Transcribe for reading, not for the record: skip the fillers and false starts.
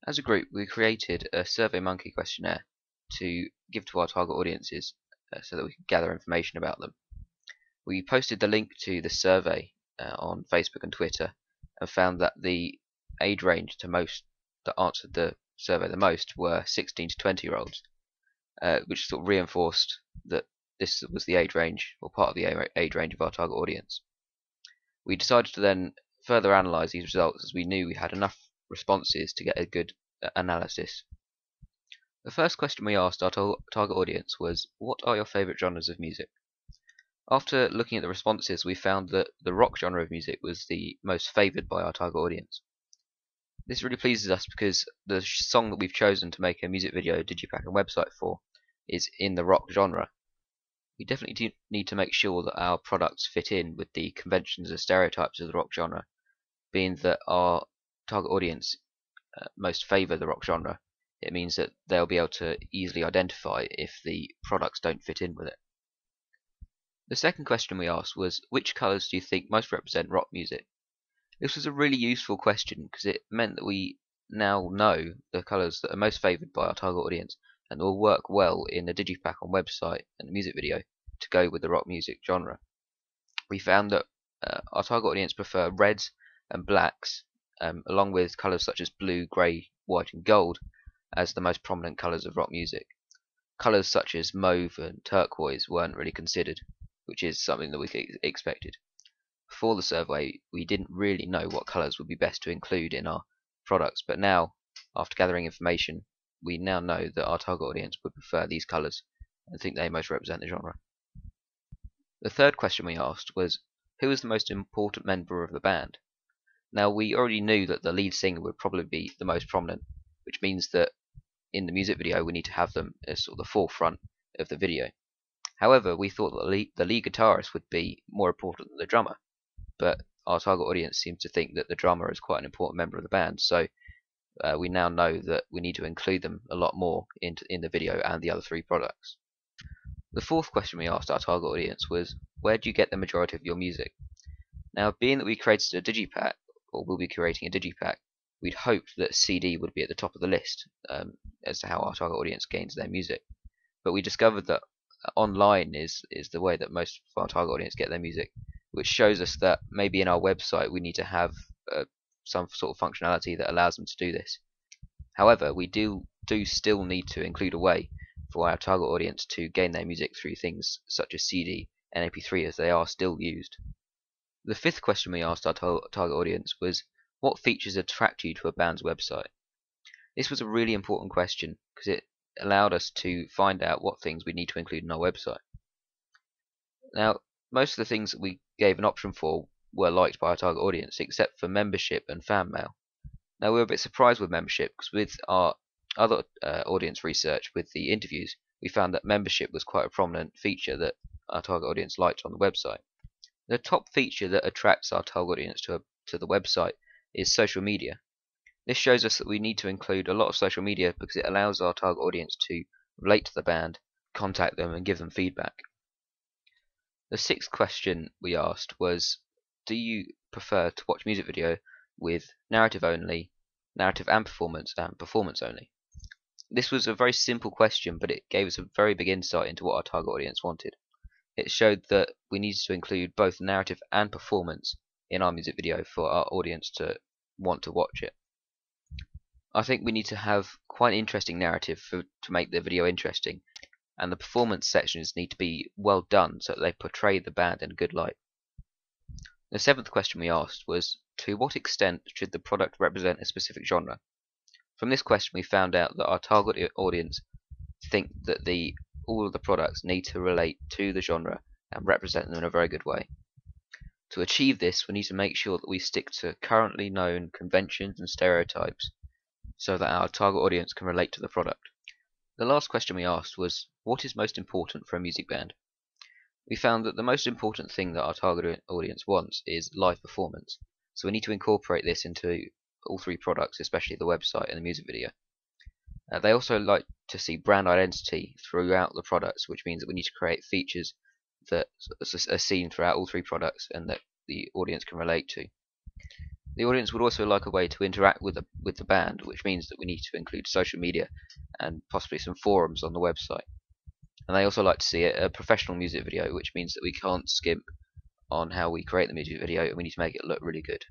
As a group, we created a SurveyMonkey questionnaire to give to our target audiences so that we could gather information about them. We posted the link to the survey on Facebook and Twitter and found that the age range that answered the survey the most were 16 to 20-year-olds, which sort of reinforced that this was the age range, or part of the age range of our target audience. We decided to then further analyse these results as we knew we had enough responses to get a good analysis. The first question we asked our target audience was, what are your favourite genres of music? After looking at the responses, we found that the rock genre of music was the most favoured by our target audience. This really pleases us because the song that we've chosen to make a music video, digipack and website for is in the rock genre. We definitely do need to make sure that our products fit in with the conventions and stereotypes of the rock genre, being that our target audience most favour the rock genre. It means that they'll be able to easily identify if the products don't fit in with it. The second question we asked was, which colours do you think most represent rock music? This was a really useful question because it meant that we now know the colours that are most favoured by our target audience and will work well in the digipack on website and the music video to go with the rock music genre. We found that our target audience prefer reds and blacks, along with colours such as blue, grey, white and gold as the most prominent colours of rock music. Colours such as mauve and turquoise weren't really considered, which is something that we expected. Before the survey, we didn't really know what colours would be best to include in our products, but now, after gathering information, we now know that our target audience would prefer these colours and think they most represent the genre. The third question we asked was, who is the most important member of the band? Now, we already knew that the lead singer would probably be the most prominent, which means that in the music video we need to have them as sort of the forefront of the video. However, we thought that the lead guitarist would be more important than the drummer, but our target audience seems to think that the drummer is quite an important member of the band, so we now know that we need to include them a lot more in the video and the other three products. The fourth question we asked our target audience was, where do you get the majority of your music? Now, being that we created a digipack, or will be creating a digipack, we'd hoped that CD would be at the top of the list as to how our target audience gains their music. But we discovered that online is the way that most of our target audience get their music, which shows us that maybe in our website we need to have some sort of functionality that allows them to do this. However, we do still need to include a way for our target audience to gain their music through things such as CD and MP3, as they are still used. The fifth question we asked our target audience was, what features attract you to a band's website? This was a really important question because it allowed us to find out what things we need to include in our website. Now, most of the things that we gave an option for were liked by our target audience, except for membership and fan mail. Now, we were a bit surprised with membership because with our other audience research with the interviews, we found that membership was quite a prominent feature that our target audience liked on the website. The top feature that attracts our target audience to the website is social media. This shows us that we need to include a lot of social media because it allows our target audience to relate to the band, contact them and give them feedback. The sixth question we asked was, do you prefer to watch music video with narrative only, narrative and performance only? This was a very simple question, but it gave us a very big insight into what our target audience wanted. It showed that we needed to include both narrative and performance in our music video for our audience to want to watch it. I think we need to have quite an interesting narrative to make the video interesting, and the performance sections need to be well done so that they portray the band in a good light. The seventh question we asked was, to what extent should the product represent a specific genre? From this question we found out that our target audience think that all of the products need to relate to the genre and represent them in a very good way. To achieve this, we need to make sure that we stick to currently known conventions and stereotypes so that our target audience can relate to the product. The last question we asked was, what is most important for a music band? We found that the most important thing that our target audience wants is live performance, so we need to incorporate this into all three products, especially the website and the music video. They also like to see brand identity throughout the products, which means that we need to create features that are seen throughout all three products and that the audience can relate to. The audience would also like a way to interact with the band, which means that we need to include social media and possibly some forums on the website. And they also like to see a professional music video, which means that we can't skimp on how we create the music video, and we need to make it look really good.